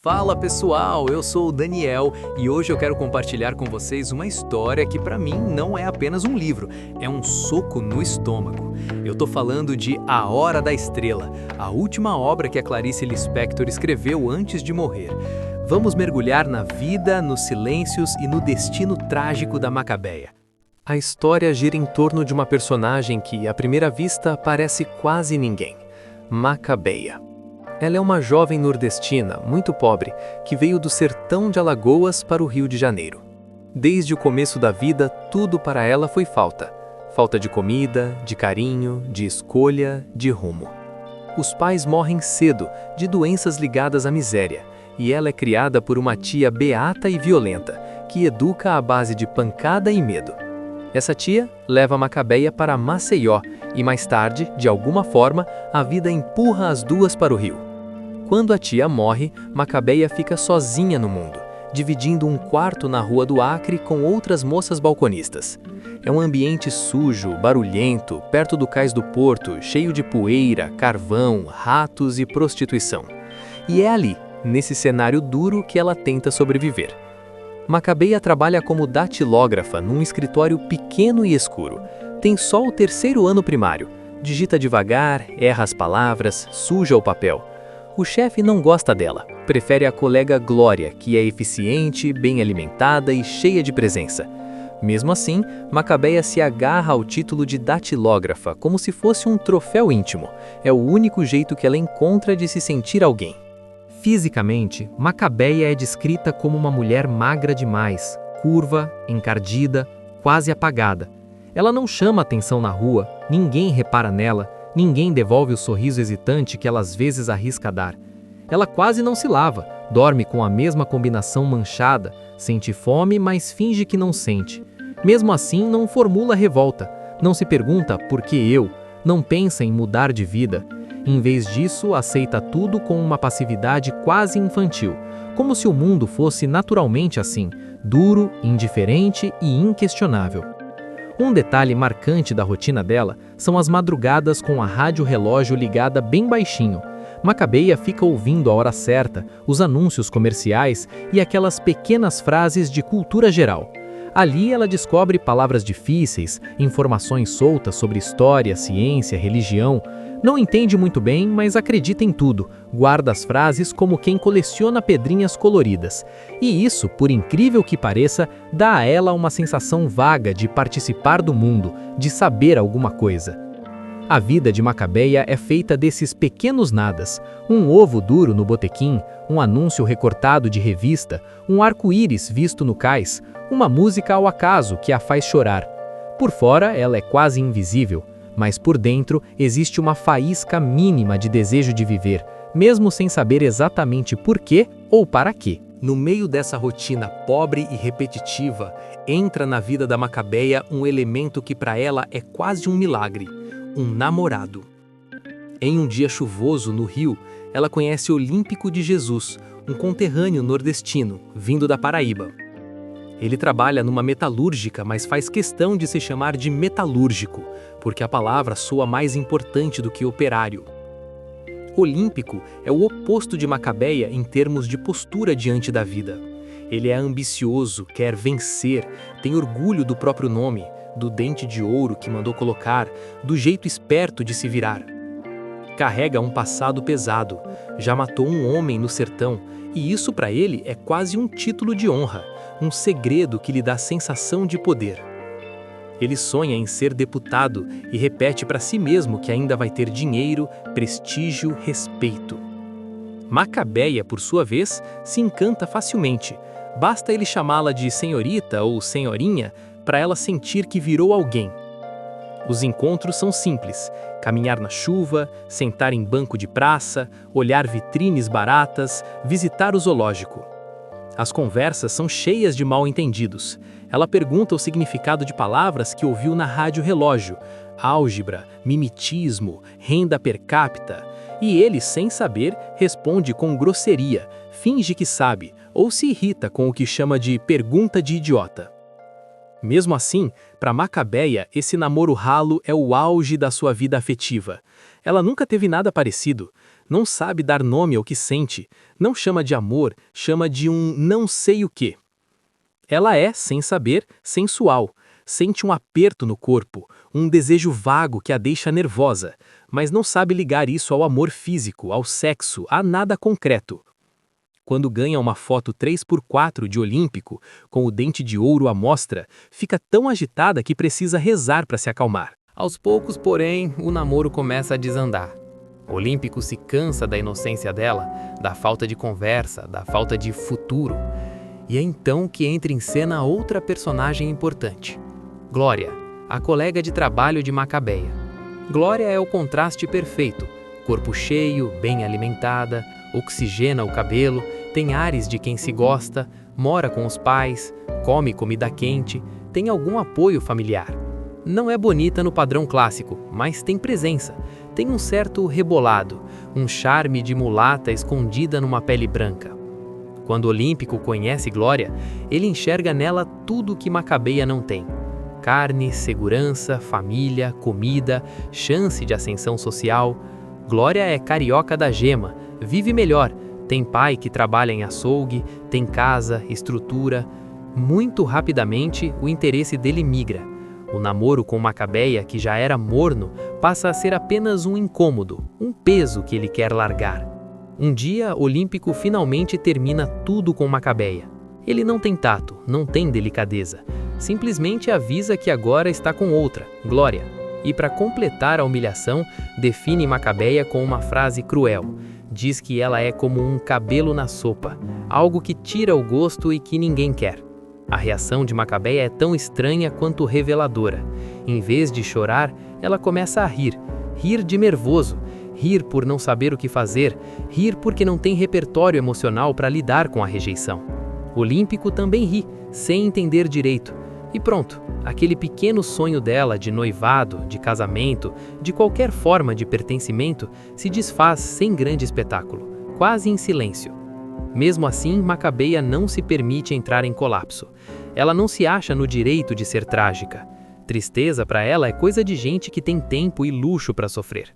Fala pessoal, eu sou o Daniel e hoje eu quero compartilhar com vocês uma história que para mim não é apenas um livro, é um soco no estômago. Eu tô falando de A Hora da Estrela, a última obra que a Clarice Lispector escreveu antes de morrer. Vamos mergulhar na vida, nos silêncios e no destino trágico da Macabeia. A história gira em torno de uma personagem que, à primeira vista, parece quase ninguém: Macabeia. Ela é uma jovem nordestina, muito pobre, que veio do sertão de Alagoas para o Rio de Janeiro. Desde o começo da vida, tudo para ela foi falta. Falta de comida, de carinho, de escolha, de rumo. Os pais morrem cedo, de doenças ligadas à miséria, e ela é criada por uma tia beata e violenta, que educa à base de pancada e medo. Essa tia leva Macabeia para Maceió, e mais tarde, de alguma forma, a vida empurra as duas para o Rio. Quando a tia morre, Macabeia fica sozinha no mundo, dividindo um quarto na Rua do Acre com outras moças balconistas. É um ambiente sujo, barulhento, perto do cais do porto, cheio de poeira, carvão, ratos e prostituição. E é ali, nesse cenário duro, que ela tenta sobreviver. Macabeia trabalha como datilógrafa num escritório pequeno e escuro. Tem só o terceiro ano primário. Digita devagar, erra as palavras, suja o papel. O chefe não gosta dela, prefere a colega Glória, que é eficiente, bem alimentada e cheia de presença. Mesmo assim, Macabeia se agarra ao título de datilógrafa como se fosse um troféu íntimo. É o único jeito que ela encontra de se sentir alguém. Fisicamente, Macabeia é descrita como uma mulher magra demais, curva, encardida, quase apagada. Ela não chama atenção na rua, ninguém repara nela, ninguém devolve o sorriso hesitante que ela às vezes arrisca dar. Ela quase não se lava, dorme com a mesma combinação manchada, sente fome, mas finge que não sente. Mesmo assim, não formula revolta, não se pergunta por que eu, não pensa em mudar de vida. Em vez disso, aceita tudo com uma passividade quase infantil, como se o mundo fosse naturalmente assim, duro, indiferente e inquestionável. Um detalhe marcante da rotina dela são as madrugadas com a rádio-relógio ligada bem baixinho. Macabeia fica ouvindo a hora certa, os anúncios comerciais e aquelas pequenas frases de cultura geral. Ali ela descobre palavras difíceis, informações soltas sobre história, ciência, religião. Não entende muito bem, mas acredita em tudo, guarda as frases como quem coleciona pedrinhas coloridas. E isso, por incrível que pareça, dá a ela uma sensação vaga de participar do mundo, de saber alguma coisa. A vida de Macabeia é feita desses pequenos nadas: um ovo duro no botequim, um anúncio recortado de revista, um arco-íris visto no cais, uma música ao acaso que a faz chorar. Por fora, ela é quase invisível, mas por dentro existe uma faísca mínima de desejo de viver, mesmo sem saber exatamente por quê ou para quê. No meio dessa rotina pobre e repetitiva, entra na vida da Macabeia um elemento que para ela é quase um milagre: um namorado. Em um dia chuvoso no Rio, ela conhece Olímpico de Jesus, um conterrâneo nordestino, vindo da Paraíba. Ele trabalha numa metalúrgica, mas faz questão de se chamar de metalúrgico, porque a palavra soa mais importante do que operário. Olímpico é o oposto de Macabeia em termos de postura diante da vida. Ele é ambicioso, quer vencer, tem orgulho do próprio nome, do dente de ouro que mandou colocar, do jeito esperto de se virar. Carrega um passado pesado, já matou um homem no sertão, e isso para ele é quase um título de honra, um segredo que lhe dá sensação de poder. Ele sonha em ser deputado e repete para si mesmo que ainda vai ter dinheiro, prestígio, respeito. Macabeia, por sua vez, se encanta facilmente. Basta ele chamá-la de senhorita ou senhorinha para ela sentir que virou alguém. Os encontros são simples: caminhar na chuva, sentar em banco de praça, olhar vitrines baratas, visitar o zoológico. As conversas são cheias de mal-entendidos. Ela pergunta o significado de palavras que ouviu na rádio-relógio: álgebra, mimetismo, renda per capita. E ele, sem saber, responde com grosseria, finge que sabe, ou se irrita com o que chama de pergunta de idiota. Mesmo assim, para Macabeia, esse namoro ralo é o auge da sua vida afetiva. Ela nunca teve nada parecido. não sabe dar nome ao que sente, não chama de amor, chama de um não sei o quê. Ela é, sem saber, sensual, sente um aperto no corpo, um desejo vago que a deixa nervosa, mas não sabe ligar isso ao amor físico, ao sexo, a nada concreto. Quando ganha uma foto 3x4 de Olímpico, com o dente de ouro à mostra, fica tão agitada que precisa rezar para se acalmar. Aos poucos, porém, o namoro começa a desandar. Olímpico se cansa da inocência dela, da falta de conversa, da falta de futuro. E é então que entra em cena outra personagem importante. Glória, a colega de trabalho de Macabeia. Glória é o contraste perfeito. Corpo cheio, bem alimentada, oxigena o cabelo, tem ares de quem se gosta, mora com os pais, come comida quente, tem algum apoio familiar. Não é bonita no padrão clássico, mas tem presença. Tem um certo rebolado, um charme de mulata escondida numa pele branca. Quando Olímpico conhece Glória, ele enxerga nela tudo que Macabeia não tem. Carne, segurança, família, comida, chance de ascensão social. Glória é carioca da gema, vive melhor, tem pai que trabalha em açougue, tem casa, estrutura. Muito rapidamente, o interesse dele migra. O namoro com Macabeia, que já era morno, passa a ser apenas um incômodo, um peso que ele quer largar. Um dia, Olímpico finalmente termina tudo com Macabeia. Ele não tem tato, não tem delicadeza. Simplesmente avisa que agora está com outra, Glória. E para completar a humilhação, define Macabeia com uma frase cruel. Diz que ela é como um cabelo na sopa, algo que tira o gosto e que ninguém quer. A reação de Macabeia é tão estranha quanto reveladora. Em vez de chorar, ela começa a rir. Rir de nervoso. Rir por não saber o que fazer. Rir porque não tem repertório emocional para lidar com a rejeição. Olímpico também ri, sem entender direito. E pronto, aquele pequeno sonho dela de noivado, de casamento, de qualquer forma de pertencimento, se desfaz sem grande espetáculo, quase em silêncio. Mesmo assim, Macabeia não se permite entrar em colapso. Ela não se acha no direito de ser trágica. Tristeza para ela é coisa de gente que tem tempo e luxo para sofrer.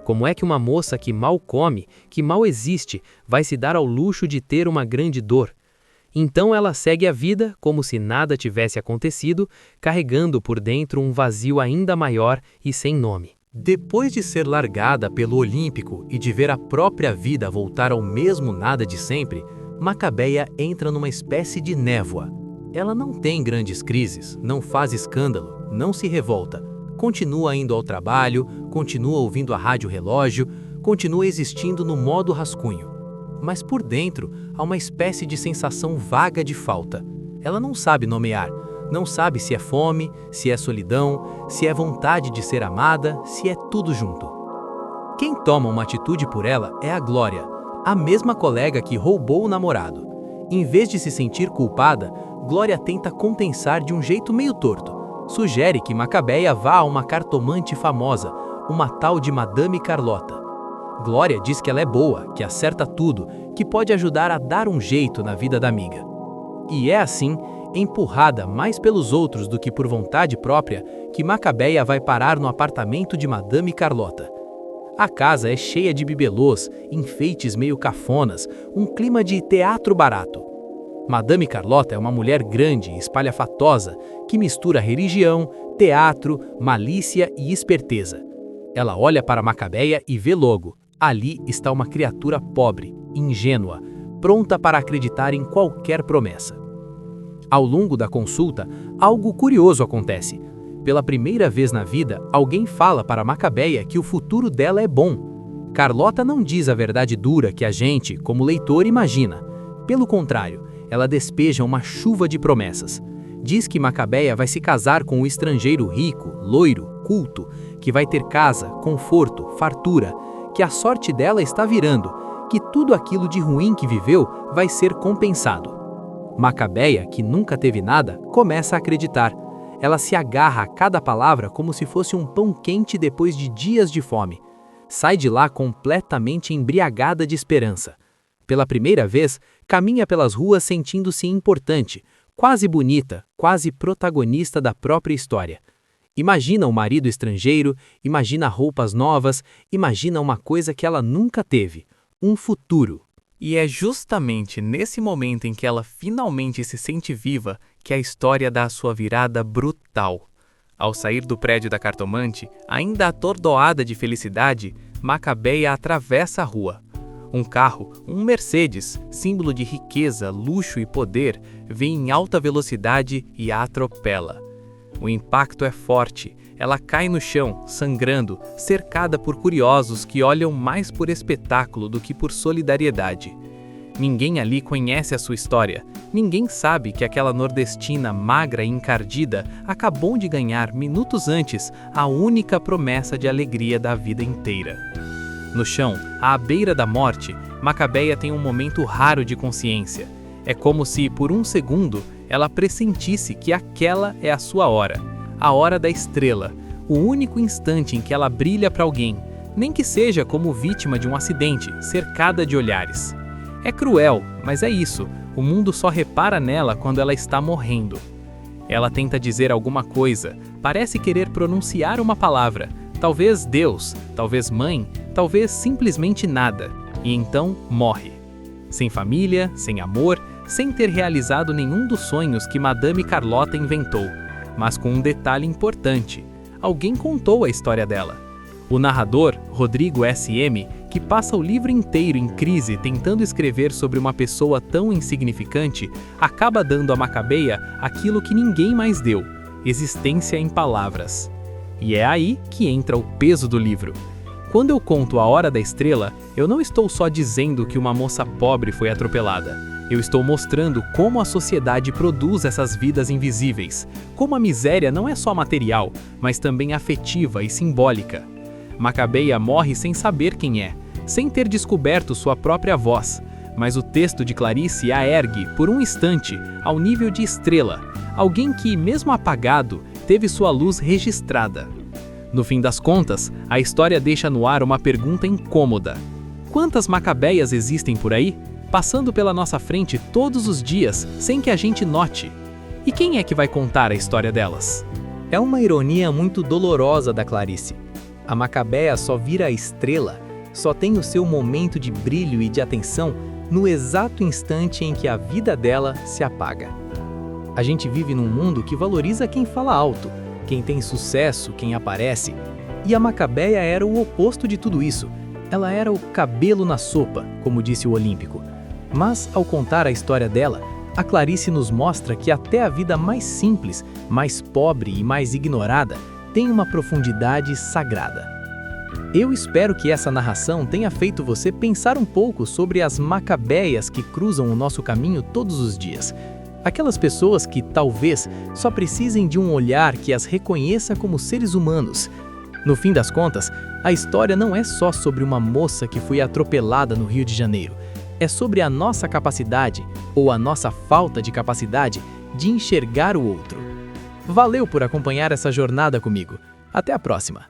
Como é que uma moça que mal come, que mal existe, vai se dar ao luxo de ter uma grande dor? Então ela segue a vida como se nada tivesse acontecido, carregando por dentro um vazio ainda maior e sem nome. Depois de ser largada pelo Olímpico e de ver a própria vida voltar ao mesmo nada de sempre, Macabeia entra numa espécie de névoa. Ela não tem grandes crises, não faz escândalo, não se revolta. Continua indo ao trabalho, continua ouvindo a rádio relógio, continua existindo no modo rascunho. Mas por dentro há uma espécie de sensação vaga de falta. Ela não sabe nomear, não sabe se é fome, se é solidão, se é vontade de ser amada, se é tudo junto. Quem toma uma atitude por ela é a Glória, a mesma colega que roubou o namorado. Em vez de se sentir culpada, Glória tenta compensar de um jeito meio torto. Sugere que Macabeia vá a uma cartomante famosa, uma tal de Madame Carlota. Glória diz que ela é boa, que acerta tudo, que pode ajudar a dar um jeito na vida da amiga. E é assim, empurrada mais pelos outros do que por vontade própria, que Macabeia vai parar no apartamento de Madame Carlota. A casa é cheia de bibelôs, enfeites meio cafonas, um clima de teatro barato. Madame Carlota é uma mulher grande e espalhafatosa, que mistura religião, teatro, malícia e esperteza. Ela olha para Macabeia e vê logo, ali está uma criatura pobre, ingênua, pronta para acreditar em qualquer promessa. Ao longo da consulta, algo curioso acontece. Pela primeira vez na vida, alguém fala para Macabeia que o futuro dela é bom. Carlota não diz a verdade dura que a gente, como leitor, imagina. Pelo contrário, ela despeja uma chuva de promessas. Diz que Macabeia vai se casar com um estrangeiro rico, loiro, culto, que vai ter casa, conforto, fartura, que a sorte dela está virando, que tudo aquilo de ruim que viveu vai ser compensado. Macabeia, que nunca teve nada, começa a acreditar. Ela se agarra a cada palavra como se fosse um pão quente depois de dias de fome. Sai de lá completamente embriagada de esperança. Pela primeira vez, caminha pelas ruas sentindo-se importante, quase bonita, quase protagonista da própria história. Imagina um marido estrangeiro, imagina roupas novas, imagina uma coisa que ela nunca teve, um futuro. E é justamente nesse momento em que ela finalmente se sente viva que a história dá a sua virada brutal. Ao sair do prédio da cartomante, ainda atordoada de felicidade, Macabeia atravessa a rua. Um carro, um Mercedes, símbolo de riqueza, luxo e poder, vem em alta velocidade e a atropela. O impacto é forte, ela cai no chão, sangrando, cercada por curiosos que olham mais por espetáculo do que por solidariedade. Ninguém ali conhece a sua história, ninguém sabe que aquela nordestina magra e encardida acabou de ganhar, minutos antes, a única promessa de alegria da vida inteira. No chão, à beira da morte, Macabeia tem um momento raro de consciência. É como se, por um segundo, ela pressentisse que aquela é a sua hora, a hora da estrela, o único instante em que ela brilha para alguém, nem que seja como vítima de um acidente, cercada de olhares. É cruel, mas é isso, o mundo só repara nela quando ela está morrendo. Ela tenta dizer alguma coisa, parece querer pronunciar uma palavra, talvez Deus, talvez mãe, talvez simplesmente nada, e então morre. Sem família, sem amor, sem ter realizado nenhum dos sonhos que Madame Carlota inventou, mas com um detalhe importante: alguém contou a história dela. O narrador, Rodrigo S.M., que passa o livro inteiro em crise tentando escrever sobre uma pessoa tão insignificante, acaba dando a Macabeia aquilo que ninguém mais deu: existência em palavras. E é aí que entra o peso do livro. Quando eu conto A Hora da Estrela, eu não estou só dizendo que uma moça pobre foi atropelada. Eu estou mostrando como a sociedade produz essas vidas invisíveis, como a miséria não é só material, mas também afetiva e simbólica. Macabeia morre sem saber quem é, sem ter descoberto sua própria voz, mas o texto de Clarice a ergue, por um instante, ao nível de estrela, alguém que, mesmo apagado, teve sua luz registrada. No fim das contas, a história deixa no ar uma pergunta incômoda: quantas Macabeias existem por aí, passando pela nossa frente todos os dias, sem que a gente note? E quem é que vai contar a história delas? É uma ironia muito dolorosa da Clarice. A Macabeia só vira a estrela, só tem o seu momento de brilho e de atenção no exato instante em que a vida dela se apaga. A gente vive num mundo que valoriza quem fala alto, quem tem sucesso, quem aparece. E a Macabeia era o oposto de tudo isso. Ela era o cabelo na sopa, como disse o Olímpico. Mas, ao contar a história dela, a Clarice nos mostra que até a vida mais simples, mais pobre e mais ignorada tem uma profundidade sagrada. Eu espero que essa narração tenha feito você pensar um pouco sobre as Macabeias que cruzam o nosso caminho todos os dias. Aquelas pessoas que, talvez, só precisem de um olhar que as reconheça como seres humanos. No fim das contas, a história não é só sobre uma moça que foi atropelada no Rio de Janeiro. É sobre a nossa capacidade, ou a nossa falta de capacidade, de enxergar o outro. Valeu por acompanhar essa jornada comigo. Até a próxima!